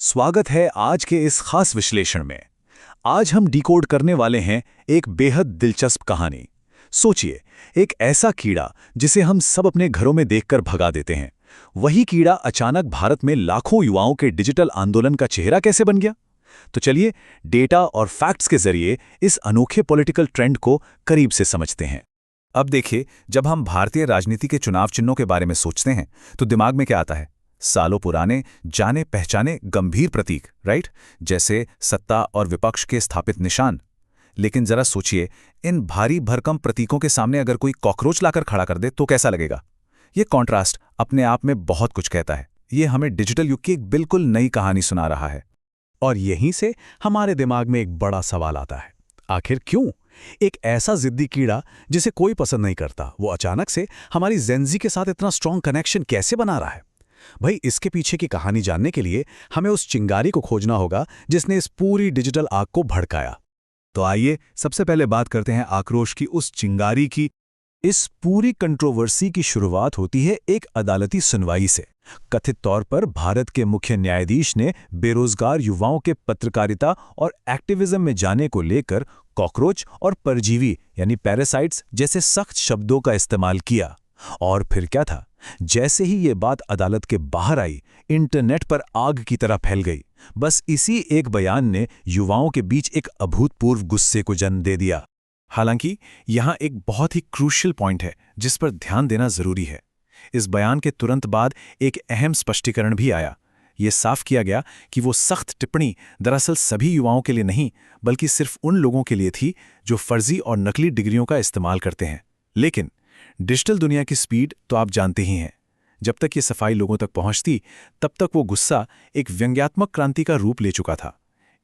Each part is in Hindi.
स्वागत है आज के इस खास विश्लेषण में। आज हम डिकोड करने वाले हैं एक बेहद दिलचस्प कहानी। सोचिए, एक ऐसा कीड़ा जिसे हम सब अपने घरों में देखकर भगा देते हैं, वही कीड़ा अचानक भारत में लाखों युवाओं के डिजिटल आंदोलन का चेहरा कैसे बन गया। तो चलिए डेटा और फैक्ट्स के जरिए इस अनोखे पॉलिटिकल ट्रेंड को करीब से समझते हैं। अब देखिए, जब हम भारतीय राजनीति के चुनाव चिन्हों के बारे में सोचते हैं तो दिमाग में क्या आता है? सालों पुराने जाने पहचाने गंभीर प्रतीक, राइट? जैसे सत्ता और विपक्ष के स्थापित निशान। लेकिन जरा सोचिए, इन भारी भरकम प्रतीकों के सामने अगर कोई कॉकरोच लाकर खड़ा कर दे तो कैसा लगेगा? ये कॉन्ट्रास्ट अपने आप में बहुत कुछ कहता है। ये हमें डिजिटल युग की एक बिल्कुल नई कहानी सुना रहा है। और यहीं से हमारे दिमाग में एक बड़ा सवाल आता है, आखिर क्यों एक ऐसा जिद्दी कीड़ा जिसे कोई पसंद नहीं करता, वो अचानक से हमारी जेनजी के साथ इतना स्ट्रॉन्ग कनेक्शन कैसे बना रहा है? भाई, इसके पीछे की कहानी जानने के लिए हमें उस चिंगारी को खोजना होगा जिसने इस पूरी डिजिटल आग को भड़काया। तो आइए सबसे पहले बात करते हैं आक्रोश की उस चिंगारी की। इस पूरी कंट्रोवर्सी की शुरुआत होती है एक अदालती सुनवाई से। कथित तौर पर भारत के मुख्य न्यायाधीश ने बेरोजगार युवाओं के पत्रकारिता और एक्टिविज्म में जाने को लेकर कॉकरोच और परजीवी यानी पैरासाइट्स जैसे सख्त शब्दों का इस्तेमाल किया। और फिर क्या था, जैसे ही ये बात अदालत के बाहर आई, इंटरनेट पर आग की तरह फैल गई। बस इसी एक बयान ने युवाओं के बीच एक अभूतपूर्व गुस्से को जन्म दे दिया। हालांकि यहाँ एक बहुत ही क्रूशियल पॉइंट है जिस पर ध्यान देना जरूरी है। इस बयान के तुरंत बाद एक अहम स्पष्टीकरण भी आया। ये साफ किया गया कि वो सख्त टिप्पणी दरअसल सभी युवाओं के लिए नहीं, बल्कि सिर्फ उन लोगों के लिए थी जो फर्जी और नकली डिग्रियों का इस्तेमाल करते हैं। लेकिन डिजिटल दुनिया की स्पीड तो आप जानते ही हैं। जब तक ये सफाई लोगों तक पहुंचती, तब तक वो गुस्सा एक व्यंग्यात्मक क्रांति का रूप ले चुका था।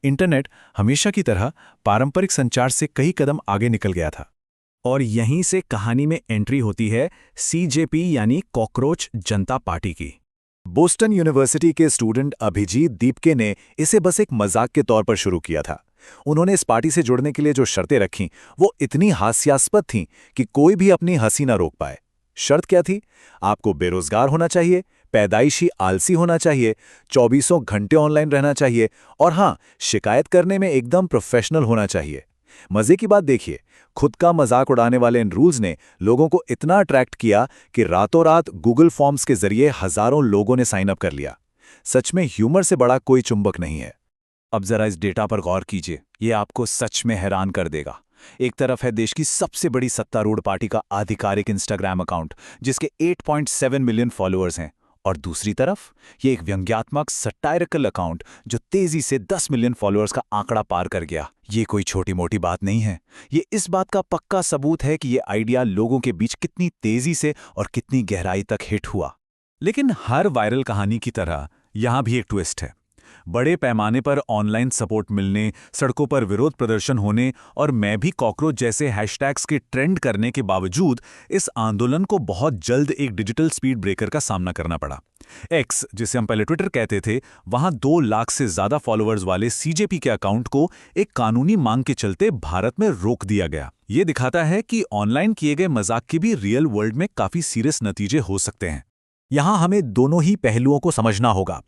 इंटरनेट हमेशा की तरह पारंपरिक संचार से कई कदम आगे निकल गया था। और यहीं से कहानी में एंट्री होती है सीजेपी यानी कॉकरोच जनता पार्टी की। बोस्टन यूनिवर्सिटी के स्टूडेंट अभिजीत दीपके ने इसे बस एक मजाक के तौर पर शुरू किया था। उन्होंने इस पार्टी से जुड़ने के लिए जो शर्तें रखीं वो इतनी हास्यास्पद थीं कि कोई भी अपनी हंसी न रोक पाए। शर्त क्या थी? आपको बेरोजगार होना चाहिए, पैदाइशी आलसी होना चाहिए, 24 घंटे ऑनलाइन रहना चाहिए और हाँ, शिकायत करने में एकदम प्रोफेशनल होना चाहिए। मजे की बात देखिए, खुद का मजाक उड़ाने वाले इन रूल्स ने लोगों को इतना अट्रैक्ट किया कि रातों रात गूगल फॉर्म्स के जरिए हजारों लोगों ने साइन अप कर लिया। सच में ह्यूमर से बड़ा कोई चुंबक नहीं है। अब जरा इस डेटा पर गौर कीजिए, ये आपको सच में हैरान कर देगा। एक तरफ है देश की सबसे बड़ी सत्तारूढ़ पार्टी का आधिकारिक इंस्टाग्राम अकाउंट जिसके 8.7 मिलियन फॉलोअर्स हैं, और दूसरी तरफ ये एक व्यंग्यात्मक सटायरिकल अकाउंट जो तेजी से 10 मिलियन फॉलोअर्स का आंकड़ा पार कर गया। ये कोई छोटी मोटी बात नहीं है। ये इस बात का पक्का सबूत है कि ये आइडिया लोगों के बीच कितनी तेजी से और कितनी गहराई तक हिट हुआ। लेकिन हर वायरल कहानी की तरह यहाँ भी एक ट्विस्ट है। बड़े पैमाने पर ऑनलाइन सपोर्ट मिलने, सड़कों पर विरोध प्रदर्शन होने और मैं भी कॉकरोच जैसे हैशटैग्स के ट्रेंड करने के बावजूद इस आंदोलन को बहुत जल्द एक डिजिटल स्पीड ब्रेकर का सामना करना पड़ा। एक्स, जिसे हम पहले ट्विटर कहते थे, वहां 2 लाख से ज्यादा फॉलोअर्स वाले सीजेपी के अकाउंट को एक कानूनी मांग के चलते भारत में रोक दिया गया। ये दिखाता है कि ऑनलाइन किए गए मजाक के भी रियल वर्ल्ड में काफी सीरियस नतीजे हो सकते हैं। यहां हमें दोनों ही पहलुओं को समझना होगा।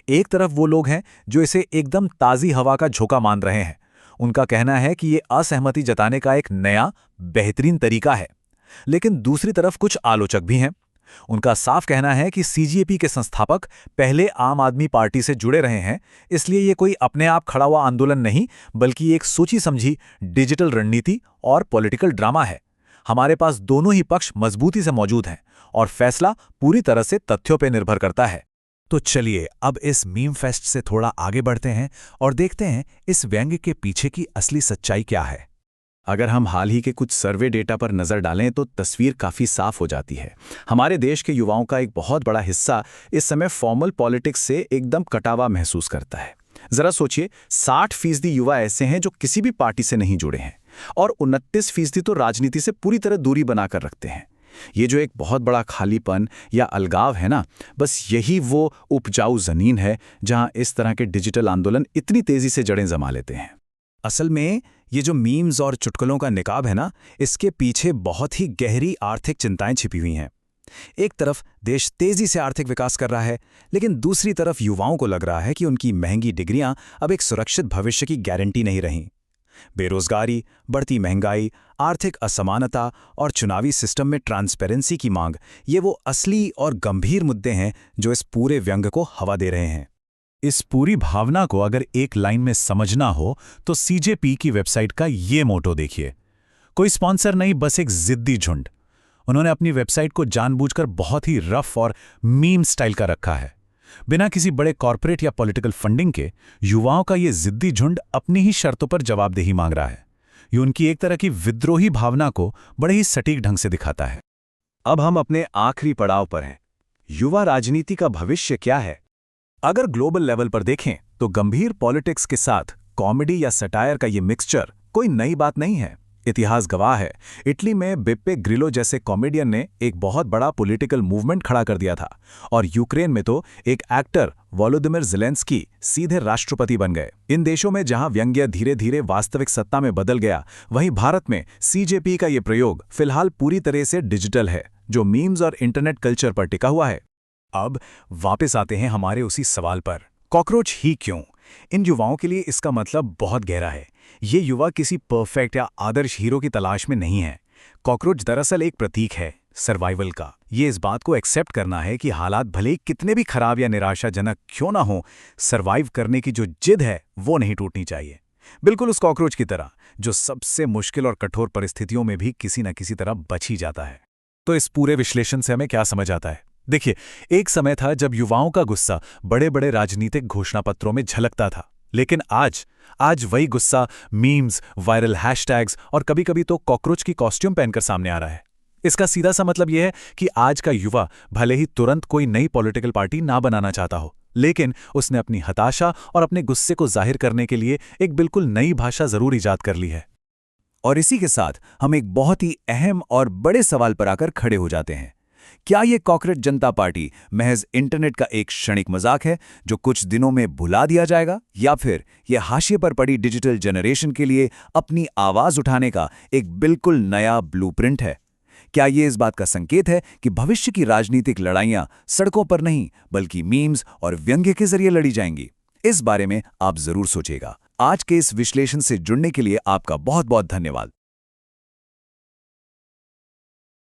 एक तरफ वो लोग हैं जो इसे एकदम ताज़ी हवा का झोंका मान रहे हैं। उनका कहना है कि ये असहमति जताने का एक नया बेहतरीन तरीका है। लेकिन दूसरी तरफ कुछ आलोचक भी हैं। उनका साफ कहना है कि सीजेपी के संस्थापक पहले आम आदमी पार्टी से जुड़े रहे हैं, इसलिए ये कोई अपने आप खड़ा हुआ आंदोलन नहीं, बल्कि एक सोची समझी डिजिटल रणनीति और पॉलिटिकल ड्रामा है। हमारे पास दोनों ही पक्ष मजबूती से मौजूद हैं और फैसला पूरी तरह से तथ्यों पर निर्भर करता है। तो चलिए अब इस मीम फेस्ट से थोड़ा आगे बढ़ते हैं और देखते हैं इस व्यंग्य के पीछे की असली सच्चाई क्या है। अगर हम हाल ही के कुछ सर्वे डेटा पर नजर डालें तो तस्वीर काफी साफ हो जाती है। हमारे देश के युवाओं का एक बहुत बड़ा हिस्सा इस समय फॉर्मल पॉलिटिक्स से एकदम कटावा महसूस करता है। जरा सोचिए, 60% युवा ऐसे हैं जो किसी भी पार्टी से नहीं जुड़े हैं और 29% तो राजनीति से पूरी तरह दूरी बनाकर रखते हैं। ये जो एक बहुत बड़ा खालीपन या अलगाव है ना, बस यही वो उपजाऊ जमीन है जहां इस तरह के डिजिटल आंदोलन इतनी तेजी से जड़ें जमा लेते हैं। असल में ये जो मीम्स और चुटकुलों का निकाब है ना, इसके पीछे बहुत ही गहरी आर्थिक चिंताएं छिपी हुई हैं। एक तरफ देश तेजी से आर्थिक विकास कर रहा है, लेकिन दूसरी तरफ युवाओं को लग रहा है कि उनकी महंगी डिग्रियां अब एक सुरक्षित भविष्य की गारंटी नहीं रहीं। बेरोजगारी, बढ़ती महंगाई, आर्थिक असमानता और चुनावी सिस्टम में ट्रांसपेरेंसी की मांग, ये वो असली और गंभीर मुद्दे हैं जो इस पूरे व्यंग को हवा दे रहे हैं। इस पूरी भावना को अगर एक लाइन में समझना हो तो सीजेपी की वेबसाइट का ये मोटो देखिए। कोई स्पॉन्सर नहीं, बस एक जिद्दी झुंड। उन्होंने अपनी वेबसाइट को जानबूझकर बहुत ही रफ और मीम स्टाइल का रखा है। बिना किसी बड़े कॉर्पोरेट या पॉलिटिकल फंडिंग के युवाओं का ये जिद्दी झुंड अपनी ही शर्तों पर जवाबदेही मांग रहा है। ये उनकी एक तरह की विद्रोही भावना को बड़े ही सटीक ढंग से दिखाता है। अब हम अपने आखिरी पड़ाव पर हैं। युवा राजनीति का भविष्य क्या है? अगर ग्लोबल लेवल पर देखें तो गंभीर पॉलिटिक्स के साथ कॉमेडी या सटायर का ये मिक्सचर कोई नई बात नहीं है। इतिहास गवाह है, इटली में बेप्पे ग्रिलो जैसे कॉमेडियन ने एक बहुत बड़ा पॉलिटिकल मूवमेंट खड़ा कर दिया था, और यूक्रेन में तो एक एक्टर वोलोदिमिर ज़ेलेंस्की सीधे राष्ट्रपति बन गए। इन देशों में जहां व्यंग्य धीरे धीरे वास्तविक सत्ता में बदल गया, वहीं भारत में सीजेपी का ये प्रयोग फिलहाल पूरी तरह से डिजिटल है, जो मीम्स और इंटरनेट कल्चर पर टिका हुआ है। अब वापस आते हैं हमारे उसी सवाल पर, कॉकरोच ही क्यों? इन युवाओं के लिए इसका मतलब बहुत गहरा है। ये युवा किसी परफेक्ट या आदर्श हीरो की तलाश में नहीं है। कॉकरोच दरअसल एक प्रतीक है सर्वाइवल का। ये इस बात को एक्सेप्ट करना है कि हालात भले ही कितने भी खराब या निराशाजनक क्यों ना हो, सर्वाइव करने की जो जिद है वो नहीं टूटनी चाहिए। बिल्कुल उस कॉकरोच की तरह जो सबसे मुश्किल और कठोर परिस्थितियों में भी किसी न किसी तरह बच ही जाता है। तो इस पूरे विश्लेषण से हमें क्या समझ आता है? देखिए, एक समय था जब युवाओं का गुस्सा बड़े बड़े राजनीतिक घोषणापत्रों में झलकता था, लेकिन आज वही गुस्सा मीम्स, वायरल हैशटैग्स और कभी-कभी तो कॉकरोच की कॉस्ट्यूम पहनकर सामने आ रहा है। इसका सीधा सा मतलब यह है कि आज का युवा भले ही तुरंत कोई नई पॉलिटिकल पार्टी ना बनाना चाहता हो, लेकिन उसने अपनी हताशा और अपने गुस्से को जाहिर करने के लिए एक बिल्कुल नई भाषा जरूर इजाद कर ली है। और इसी के साथ हम एक बहुत ही अहम और बड़े सवाल पर आकर खड़े हो जाते हैं। क्या ये कॉकरोच जनता पार्टी महज इंटरनेट का एक क्षणिक मजाक है जो कुछ दिनों में भुला दिया जाएगा, या फिर यह हाशिए पर पड़ी डिजिटल जनरेशन के लिए अपनी आवाज उठाने का एक बिल्कुल नया ब्लूप्रिंट है? क्या ये इस बात का संकेत है कि भविष्य की राजनीतिक लड़ाइयां सड़कों पर नहीं बल्कि मीम्स और व्यंग्य के जरिए लड़ी जाएंगी? इस बारे में आप जरूर सोचिएगा। आज के इस विश्लेषण से जुड़ने के लिए आपका बहुत बहुत धन्यवाद।